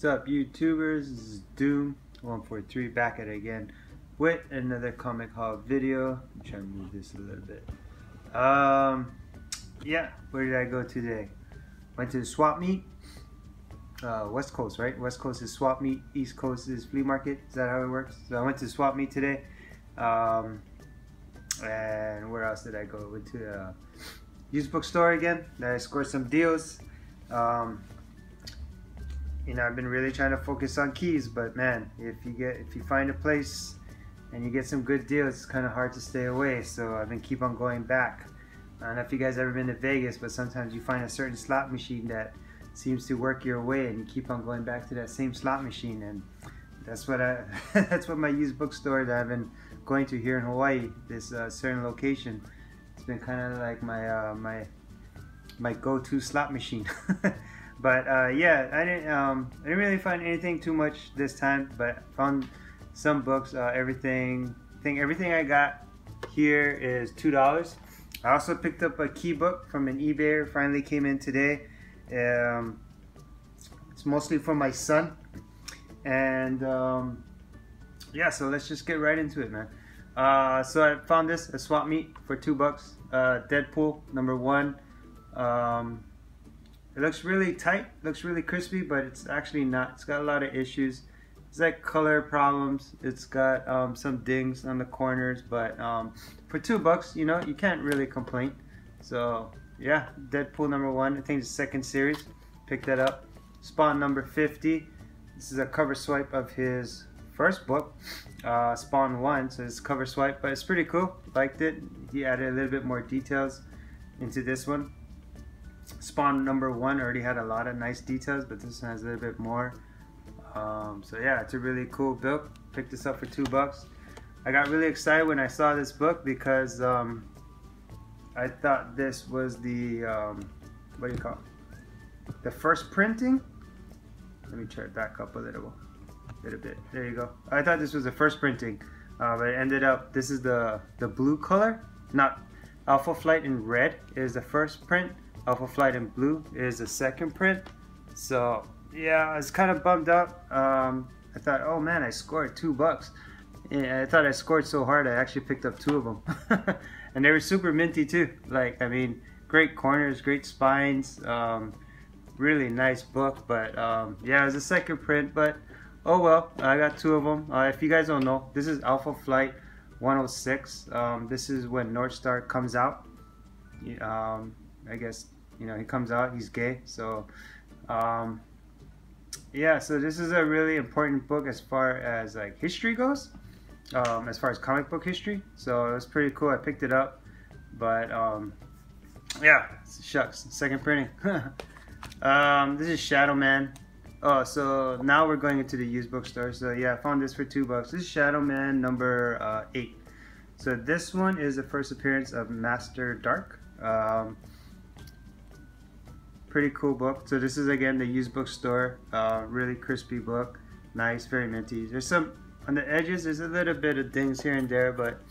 What's up, YouTubers? This is Doom143 back at it again with another comic haul video. I'm trying to move this a little bit. Yeah, where did I go today? Went to the swap meet. West Coast, right? West Coast is swap meet, East Coast is flea market. Is that how it works? So I went to swap meet today. And where else did I go? Went to a used bookstore again. I scored some deals. You know, I've been really trying to focus on keys, but man, if you find a place and you get some good deals, it's kind of hard to stay away. So I've been keep on going back. I don't know if you guys ever been to Vegas, but sometimes you find a certain slot machine that seems to work your way, and you keep on going back to that same slot machine. And that's what that's what my used bookstore that I've been going to here in Hawaii. This certain location, it's been kind of like my go-to slot machine. But yeah, I didn't really find anything too much this time, but found some books. Everything I got here is $2. I also picked up a key book from an eBayer. Finally came in today. It's mostly for my son, and yeah, so let's just get right into it, man. So I found this at swap meet for $2. Deadpool #1. It looks really tight, looks really crispy, but it's actually not. It's got a lot of issues. It's like color problems. It's got some dings on the corners, but for $2, you know, you can't really complain. So yeah, Deadpool #1. I think it's the second series. Picked that up. Spawn #50. This is a cover swipe of his first book, Spawn 1. So it's cover swipe, but it's pretty cool. Liked it. He added a little bit more details into this one. Spawn #1 already had a lot of nice details, but this one has a little bit more. So yeah, it's a really cool book. Picked this up for $2. I got really excited when I saw this book because I thought this was the what do you call it? The first printing. Let me try it back up a little bit. There you go. I thought this was the first printing, but it ended up this is the blue color. Not Alpha Flight in red is the first print. Alpha Flight in blue is the second print. So yeah, I was kind of bummed up. I thought, oh man, I scored $2. Yeah, I thought I scored so hard I actually picked up 2 of them. And they were super minty too. Like, I mean, great corners, great spines, really nice book. But yeah, it was a second print, but oh well, I got 2 of them. If you guys don't know, this is Alpha Flight 106. This is when Northstar comes out. I guess, you know, he comes out, he's gay. So yeah, so this is a really important book as far as like history goes, as far as comic book history. So it was pretty cool. I picked it up, but yeah, shucks, second printing. This is Shadow Man. Oh, so now we're going into the used bookstore. So yeah, I found this for $2. This is Shadow Man #8. So this one is the first appearance of Master Dark. Pretty cool book. So this is again the used bookstore. Really crispy book, nice, very minty. There's some on the edges. There's a little bit of dings here and there, but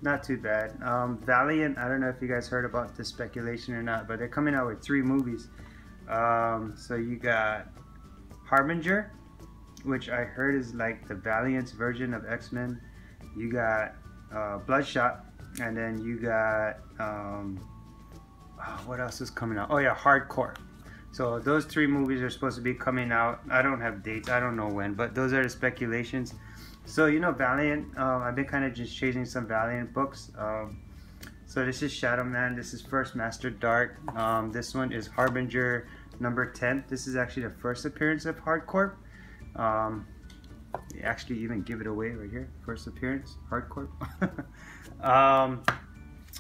not too bad. Valiant. I don't know if you guys heard about this speculation or not, but they're coming out with 3 movies. So you got Harbinger, which I heard is like the Valiant's version of X-Men. You got Bloodshot, and then you got what else is coming out? Oh yeah, Hardcore. So those 3 movies are supposed to be coming out. I don't have dates, I don't know when, but those are the speculations. So you know, Valiant, I've been kind of just chasing some Valiant books. So this is Shadow Man. This is first Master Dark. This one is Harbinger #10. This is actually the first appearance of Hardcore. They actually even give it away right here. First appearance, Hardcore.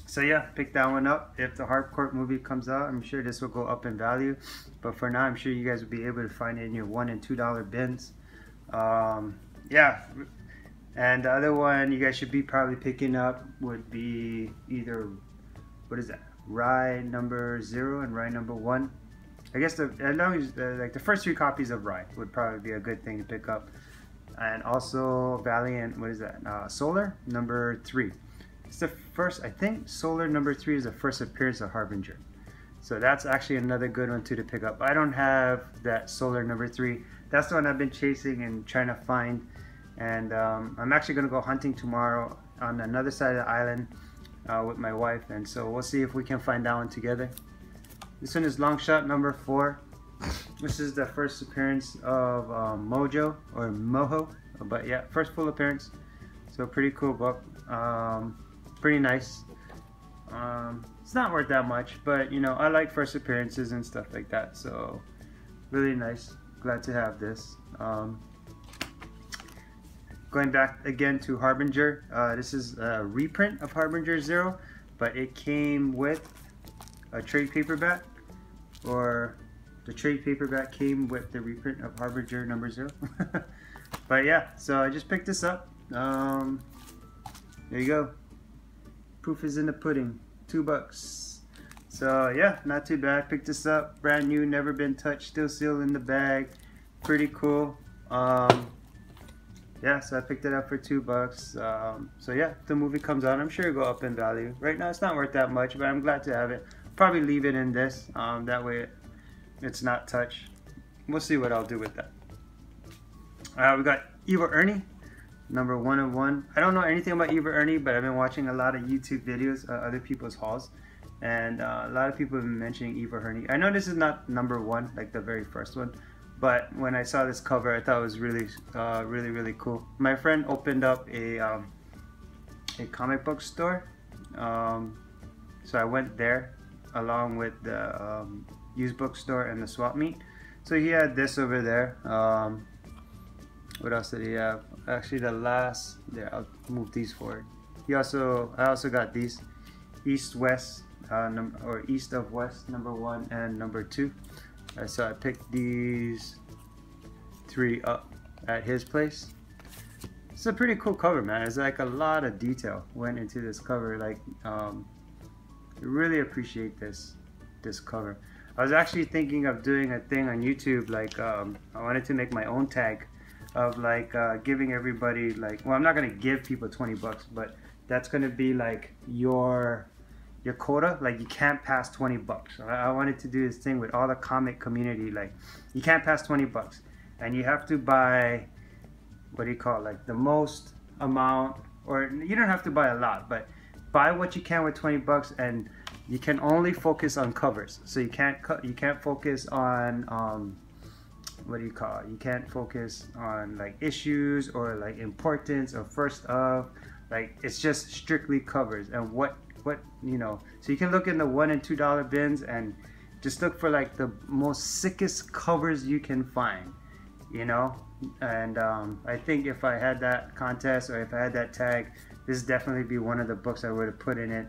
So yeah, pick that one up. If the Hardcore movie comes out, I'm sure this will go up in value. But for now, I'm sure you guys will be able to find it in your $1 and $2 bins. Yeah, and the other one you guys should be probably picking up would be either, what is that? Rye #0 and Rye #1. I guess like the first 3 copies of Rye would probably be a good thing to pick up. And also Valiant, what is that? Solar #3. It's the first, I think Solar #3 is the first appearance of Harbinger. So that's actually another good one too to pick up. I don't have that Solar number 3. That's the one I've been chasing and trying to find. And I'm actually going to go hunting tomorrow on another side of the island with my wife. And so we'll see if we can find that one together. This one is Longshot number 4. This is the first appearance of Mojo or Moho. But yeah, first full appearance. So pretty cool book. Pretty nice. It's not worth that much, but you know, I like first appearances and stuff like that. So really nice. Glad to have this. Going back again to Harbinger. This is a reprint of Harbinger 0, but it came with a trade paperback, or the trade paperback came with the reprint of Harbinger number 0. But yeah, so I just picked this up. There you go. Proof is in the pudding. $2. So yeah, not too bad. Picked this up, brand new, never been touched, still sealed in the bag. Pretty cool. Yeah, so I picked it up for $2. So yeah, if the movie comes out, I'm sure it'll go up in value. Right now, it's not worth that much, but I'm glad to have it. Probably leave it in this. That way, it's not touched. We'll see what I'll do with that. We got Evil Ernie, number 1 of 1. I don't know anything about Evil Ernie, but I've been watching a lot of YouTube videos, other people's hauls, and a lot of people have been mentioning Evil Ernie. I know this is not number 1, like the very first one, but when I saw this cover, I thought it was really, really cool. My friend opened up a comic book store, so I went there along with the used book store and the swap meet. So he had this over there. What else did he have? Actually, the last there. I'll move these forward. I also got these East West or East of West number 1 and number 2. So I picked these 3 up at his place. It's a pretty cool cover, man. It's like a lot of detail went into this cover. Like, I really appreciate this cover. I was actually thinking of doing a thing on YouTube. Like, I wanted to make my own tag of like giving everybody, like, well, I'm not gonna give people $20, but that's gonna be like your quota. Like, you can't pass $20. I wanted to do this thing with all the comic community. Like, you can't pass $20, and you have to buy, what do you call it, like the most amount, or you don't have to buy a lot, but buy what you can with $20, and you can only focus on covers. So you can't focus on what do you call it? You can't focus on like issues or like importance or first of. Like, it's just strictly covers and what you know. So you can look in the $1 and $2 bins and just look for like the most sickest covers you can find, you know. And I think if I had that contest or if I had that tag, this would definitely be one of the books I would have put in it.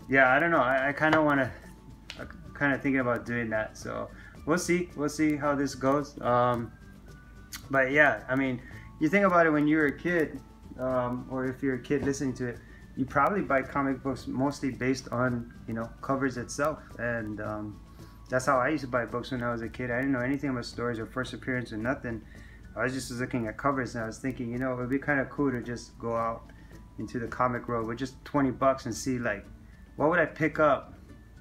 Yeah, I don't know. I kind of want to, kind of thinking about doing that. So we'll see how this goes. But yeah, I mean, you think about it, when you were a kid, or if you're a kid listening to it, you probably buy comic books mostly based on, you know, covers itself. And that's how I used to buy books when I was a kid. I didn't know anything about stories or first appearance or nothing. I was just looking at covers, and I was thinking, you know, it would be kind of cool to just go out into the comic world with just $20 and see, like, what would I pick up,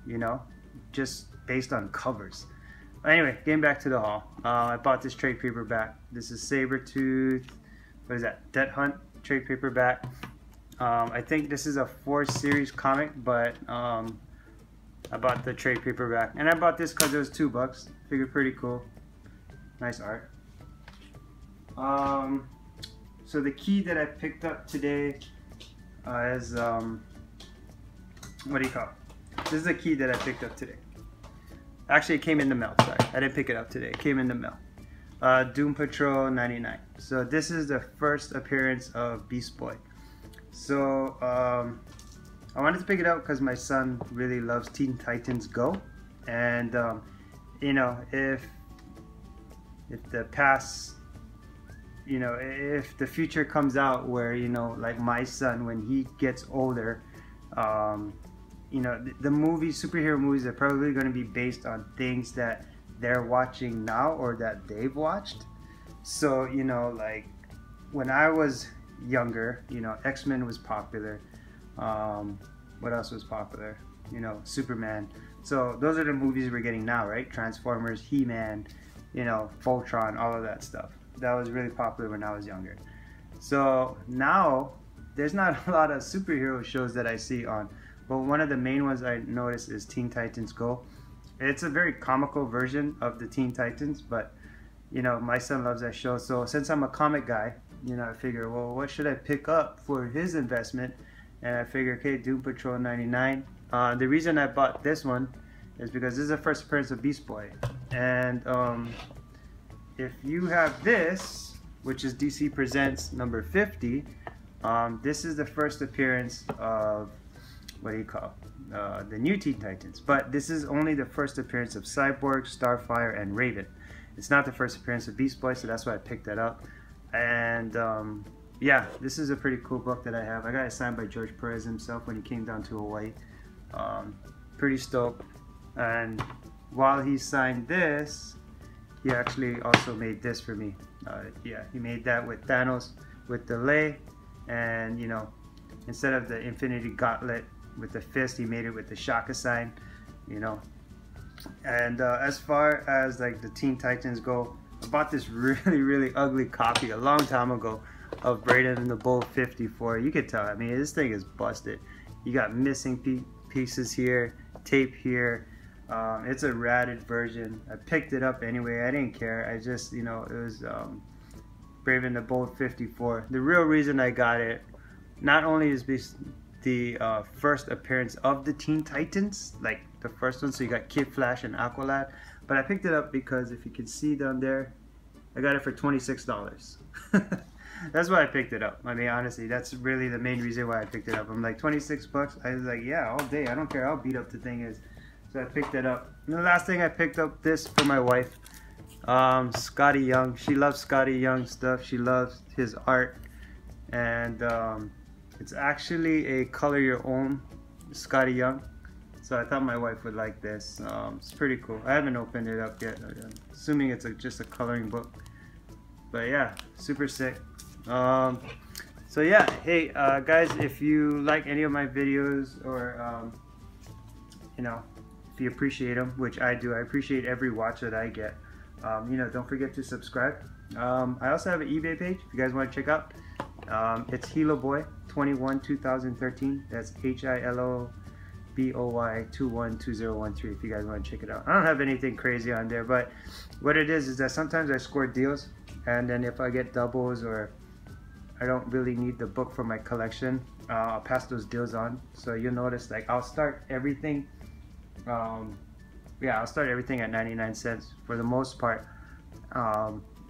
you know, just based on covers. Anyway, getting back to the haul. I bought this trade paperback. This is Sabretooth, what is that, Death Hunt trade paperback. I think this is a 4-series comic, but I bought the trade paperback. And I bought this because it was $2. Figured pretty cool. Nice art. So the key that I picked up today is, what do you call it? This is the key that I picked up today. Actually, it came in the mail. Sorry, I didn't pick it up today. It came in the mail. Doom Patrol 99. So this is the first appearance of Beast Boy. So I wanted to pick it up because my son really loves Teen Titans Go, and you know, if the past, you know, if the future comes out where, you know, like my son, when he gets older, you know, the movies, superhero movies, are probably going to be based on things that they're watching now or that they've watched. So, you know, like when I was younger, you know, X-Men was popular. What else was popular? you know, Superman. So those are the movies we're getting now, right? Transformers, He-Man, you know, Voltron, all of that stuff. That was really popular when I was younger. So now there's not a lot of superhero shows that I see on, but one of the main ones I noticed is Teen Titans Go. It's a very comical version of the Teen Titans, but you know, my son loves that show. So since I'm a comic guy, you know, I figure, well, what should I pick up for his investment? And I figure, okay, Doom Patrol 99. The reason I bought this one is because this is the first appearance of Beast Boy. And if you have this, which is DC Presents number 50, this is the first appearance of, what do you call it? The new Teen Titans. But this is only the first appearance of Cyborg, Starfire, and Raven. It's not the first appearance of Beast Boy, so that's why I picked that up. And yeah, this is a pretty cool book that I have. I got it signed by George Perez himself when he came down to Hawaii. Pretty stoked. And while he signed this, he actually also made this for me. Yeah, he made that with Thanos with delay, and you know, instead of the Infinity Gauntlet with the fist, he made it with the Shaka sign, you know. And as far as like the Teen Titans go, I bought this really ugly copy a long time ago of Brave and the Bold 54. You could tell, I mean, this thing is busted. You got missing pieces here, tape here. It's a ratted version. I picked it up anyway. I didn't care. I just, you know, it was Brave and the Bold 54. The real reason I got it, not only is the first appearance of the Teen Titans, like the first one, so you got Kid Flash and Aqualad, but I picked it up because if you can see down there, I got it for $26. That's why I picked it up. I mean, honestly, that's really the main reason why I picked it up. I'm like, 26 bucks? I was like, yeah, all day. I don't care how beat up the thing is. So I picked it up. And the last thing I picked up, this for my wife. Skottie Young. She loves Skottie Young stuff. She loves his art. And it's actually a color your own Skottie Young. So I thought my wife would like this. It's pretty cool. I haven't opened it up yet. I'm assuming it's just a coloring book. But yeah, super sick. So yeah, hey guys, if you like any of my videos, or you know, if you appreciate them, which I do, I appreciate every watch that I get. You know, don't forget to subscribe. I also have an eBay page if you guys want to check out. It's HiloBoy 21 2013. That's HILOBOY 212013 if you guys want to check it out. I don't have anything crazy on there, but what it is that sometimes I score deals, and then if I get doubles or I don't really need the book for my collection, I'll pass those deals on. So you'll notice, like, I'll start everything yeah, I'll start everything at 99 cents for the most part.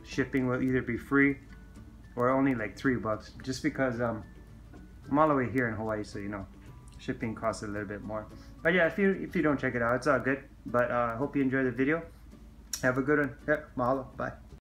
Shipping will either be free or only like $3, just because I'm all the way here in Hawaii, so you know, shipping costs a little bit more. But yeah, if you don't check it out, it's all good. But I hope you enjoy the video. Have a good one. Yeah, mahalo. Bye.